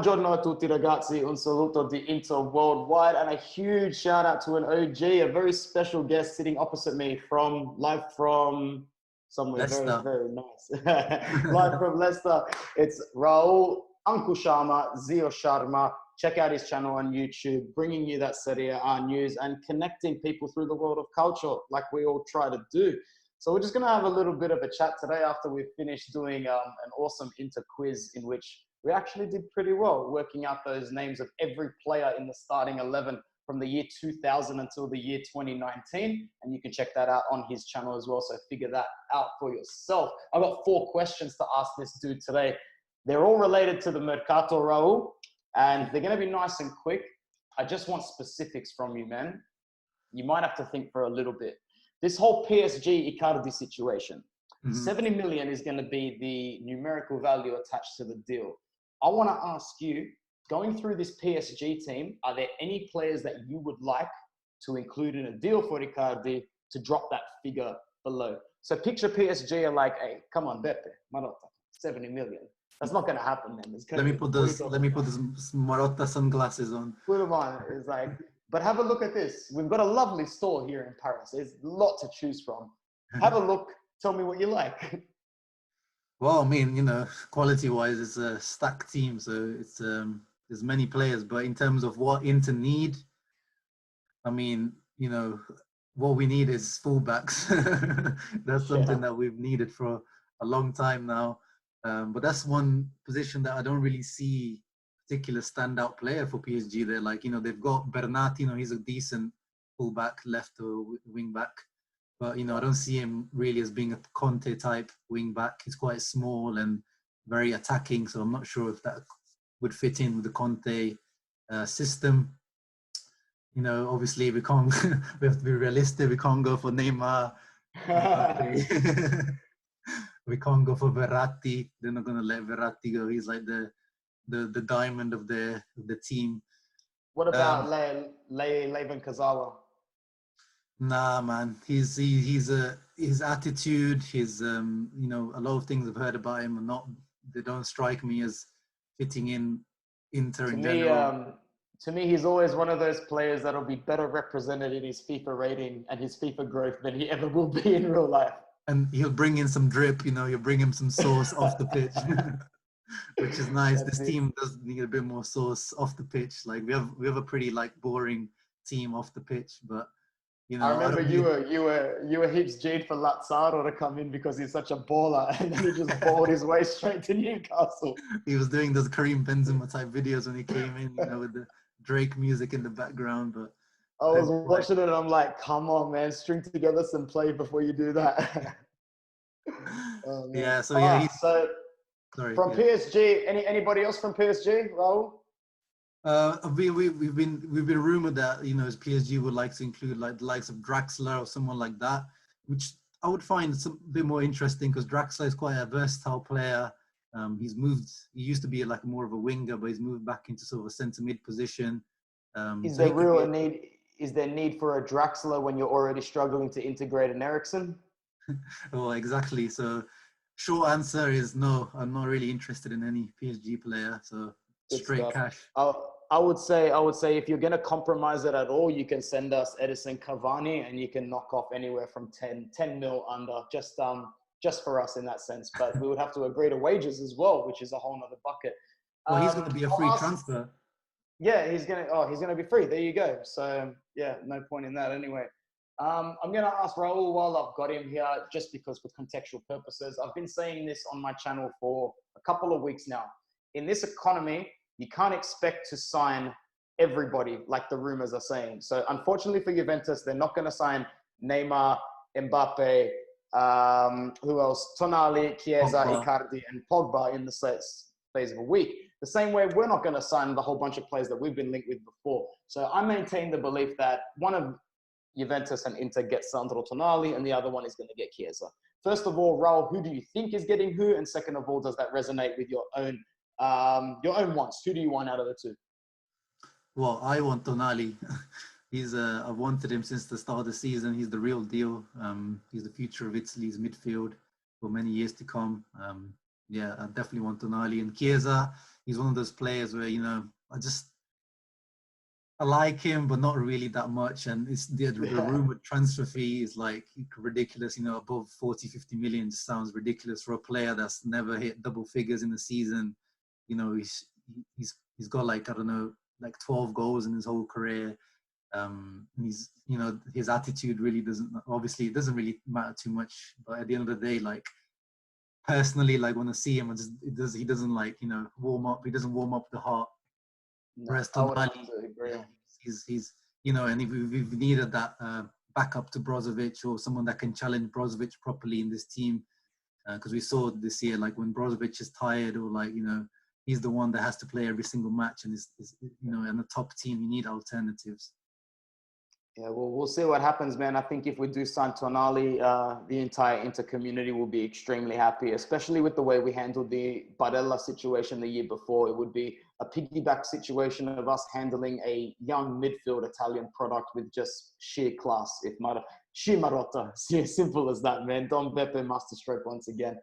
Buongiorno a tutti ragazzi, un saluto di Inter worldwide, and a huge shout out to an OG, a very special guest sitting opposite me live from somewhere very, Leicester. very nice. Live from Leicester. It's Raul, Uncle Sharma, Zio Sharma. Check out his channel on YouTube, bringing you that Serie A news and connecting people through the world of culture like we all try to do. So we're just going to have a little bit of a chat today after we've finished doing an awesome Inter quiz in which we actually did pretty well, working out those names of every player in the starting 11 from the year 2000 until the year 2019. And you can check that out on his channel as well. So figure that out for yourself. I've got 4 questions to ask this dude today. They're all related to the Mercato, Raul, and they're going to be nice and quick. I just want specifics from you, man. You might have to think for a little bit. This whole PSG Icardi situation, 70 million is going to be the numerical value attached to the deal. I want to ask you, going through this PSG team, are there any players that you would like to include in a deal for Icardi to drop that figure below? So picture PSG are like, hey, come on, Beppe, Marotta, 70 million. That's not going to happen, man. Let me put those Marotta sunglasses on. Put them on. It's like, but have a look at this. We've got a lovely store here in Paris. There's a lot to choose from. Have a look. Tell me what you like. Well, I mean, you know, quality-wise, it's a stacked team, so it's there's many players. But in terms of what Inter need, I mean, you know, what we need is fullbacks. That's something that we've needed for a long time now. But that's one position that I don't really see particular standout player for PSG. They're like, you know, they've got Bernat, you know, he's a decent fullback, left or wing back. But, you know, I don't see him really as being a Conte type wing back. He's quite small and very attacking. So I'm not sure if that would fit in with the Conte system. You know, obviously we can't, we have to be realistic. We can't go for Neymar. We can't go for Verratti. They're not going to let Verratti go. He's like the diamond of the team. What about Levin Kazawa? Nah, man. His attitude, his you know, a lot of things I've heard about him they don't strike me as fitting in Inter in general. To me, he's always one of those players that'll be better represented in his FIFA rating and his FIFA growth than he ever will be in real life. And he'll bring in some drip, you know, he'll bring him some sauce off the pitch, which is nice. This team does need a bit more sauce off the pitch. Like we have a pretty like boring team off the pitch, but you know. I remember you were heaps G'd for Lautaro to come in because he's such a baller, and then he just balled his way straight to Newcastle. He was doing those Karim Benzema type videos when he came in, you know, with the Drake music in the background, but. I was watching it and I'm like, come on, man, string together some play before you do that. Yeah, so yeah. From PSG, anybody else from PSG, Raul? We've been rumored that, you know, PSG would like to include like the likes of Draxler or someone like that, which I would find a bit more interesting because Draxler is quite a versatile player. He used to be like more of a winger, but he's moved back into sort of a centre mid position. Is there need for a Draxler when you're already struggling to integrate an Eriksen? Well, exactly. So short answer is no, I'm not really interested in any PSG player. So straight cash. I would say if you're going to compromise it at all, you can send us Edison Cavani and you can knock off anywhere from 10 mil under just for us in that sense. But we would have to agree to wages as well, which is a whole nother bucket. Well, he's going to be a free transfer. Yeah, he's gonna be free. There you go. So yeah, no point in that anyway. I'm gonna ask Raul while I've got him here, just because for contextual purposes. I've been saying this on my channel for a couple of weeks now. In this economy, you can't expect to sign everybody like the rumors are saying. So unfortunately for Juventus, they're not gonna sign Neymar, Mbappe, who else? Tonali, Chiesa, Icardi, and Pogba in the space of a week. The same way we're not going to sign the whole bunch of players that we've been linked with before. So I maintain the belief that one of Juventus and Inter gets Sandro Tonali and the other one is going to get Chiesa. First of all, Raul, who do you think is getting who? And second of all, does that resonate with your own wants? Who do you want out of the two? Well, I want Tonali. I've wanted him since the start of the season. He's the real deal. He's the future of Italy's midfield for many years to come. Yeah, I definitely want Tonali. And Chiesa, he's one of those players where, you know, I like him, but not really that much. And it's the rumored transfer fee is like ridiculous, you know, above 40, 50 million just sounds ridiculous for a player that's never hit double figures in the season. You know, he's got like, I don't know, like 12 goals in his whole career. He's, you know, his attitude really obviously it doesn't really matter too much, but at the end of the day, like personally, like when I see him, he doesn't like, you know, warm up. He doesn't warm up the heart. No, Whereas I would Tonali, have to agree. he's you know, and if we've needed that backup to Brozovic or someone that can challenge Brozovic properly in this team, because we saw this year, like when Brozovic is tired or like, you know, he's the one that has to play every single match, and is you know, in a top team, you need alternatives. Yeah, well, we'll see what happens, man. I think if we do sign Tonali, the entire Inter community will be extremely happy, especially with the way we handled the Barella situation the year before. It would be a piggyback situation of us handling a young midfield Italian product with just sheer class. Sheer marotta. Simple as that, man. Don Beppe masterstroke once again.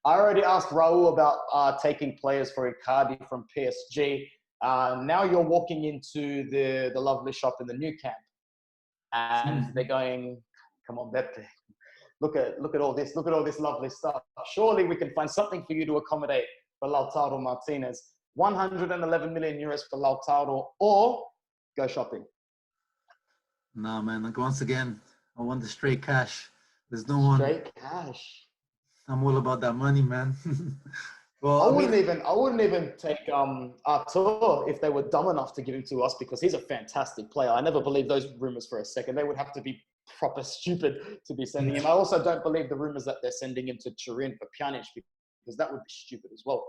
I already asked Raul about taking players for Icardi from PSG. Now you're walking into the lovely shop in the new camp. And they're going, come on, Beppe, look at all this lovely stuff. Surely we can find something for you to accommodate for Lautaro Martinez. 111 million euros for Lautaro, or go shopping. No, man. Like once again, I want the straight cash. There's no one. Straight cash. I'm all about that money, man. Well, I wouldn't even take Artur if they were dumb enough to give him to us, because he's a fantastic player. I never believed those rumors for a second. They would have to be proper stupid to be sending him. I also don't believe the rumors that they're sending him to Turin for Pjanic, because that would be stupid as well.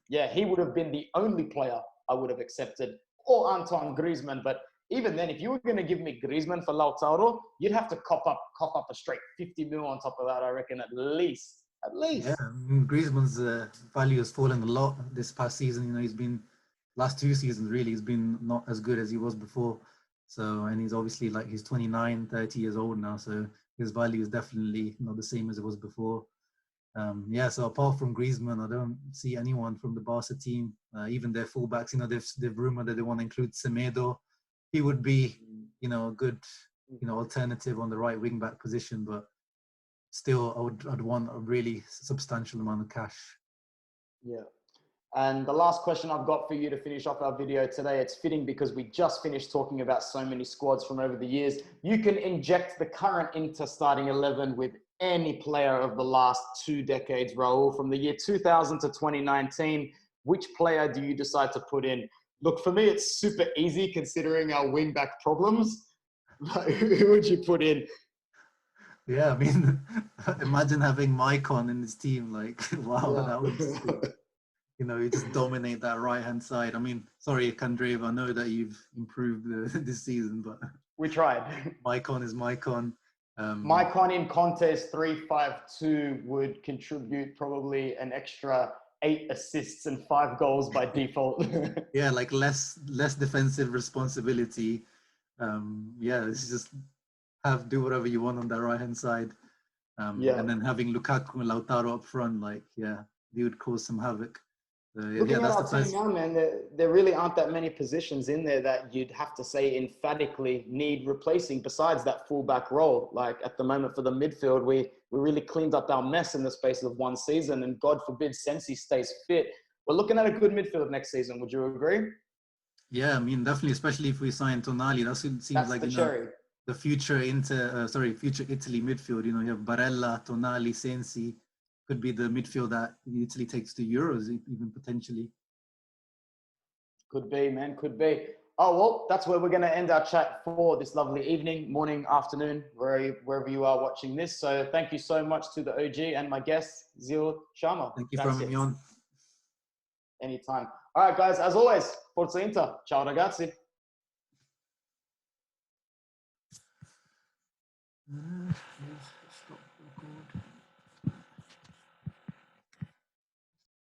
Yeah, he would have been the only player I would have accepted, or Antoine Griezmann. But even then, if you were going to give me Griezmann for Lautaro, you'd have to cop up a straight 50 mil on top of that, I reckon, at least. At least. Yeah, I mean, Griezmann's value has fallen a lot this past season. You know, he's been last 2 seasons really. He's been not as good as he was before. So, and he's obviously like he's 29, 30 years old now. So his value is definitely not the same as it was before. Yeah. So apart from Griezmann, I don't see anyone from the Barca team. Even their fullbacks. You know, they've rumored that they want to include Semedo. He would be, you know, a good, you know, alternative on the right wing back position, but still, I'd want a really substantial amount of cash. Yeah. And the last question I've got for you to finish off our video today, it's fitting because we just finished talking about so many squads from over the years. You can inject the current Inter starting 11 with any player of the last 2 decades, Raul. From the year 2000 to 2019, which player do you decide to put in? Look, for me, it's super easy considering our wing-back problems. Who would you put in? Yeah, I mean, imagine having Maicon in this team. Like, wow, Yeah. that would just be, you know, you just dominate that right-hand side. I mean, sorry, Kandrev, I know that you've improved this season, but we tried. Maicon is Maicon. Maicon in Conte's 3-5-2 would contribute probably an extra 8 assists and 5 goals by default. Yeah, like less defensive responsibility. Yeah, it's just do whatever you want on that right hand side, and then having Lukaku and Lautaro up front, like they would cause some havoc. Looking at our team now, man, there really aren't that many positions in there that you'd have to say emphatically need replacing besides that fullback role. Like at the moment for the midfield, we really cleaned up our mess in the space of 1 season, and God forbid Sensi stays fit. We're looking at a good midfield next season. Would you agree? Yeah, I mean, definitely, especially if we sign Tonali, that seems like the future future Italy midfield. You know, you have Barella, Tonali, Sensi. Could be the midfield that Italy takes to Euros, even potentially. Could be, man, could be. Oh, well, that's where we're going to end our chat for this lovely evening, morning, afternoon, wherever you are watching this. So thank you so much to the OG and my guest, Zil Sharma. Thank you for having me on. Anytime. All right, guys, as always, Forza Inter. Ciao, ragazzi.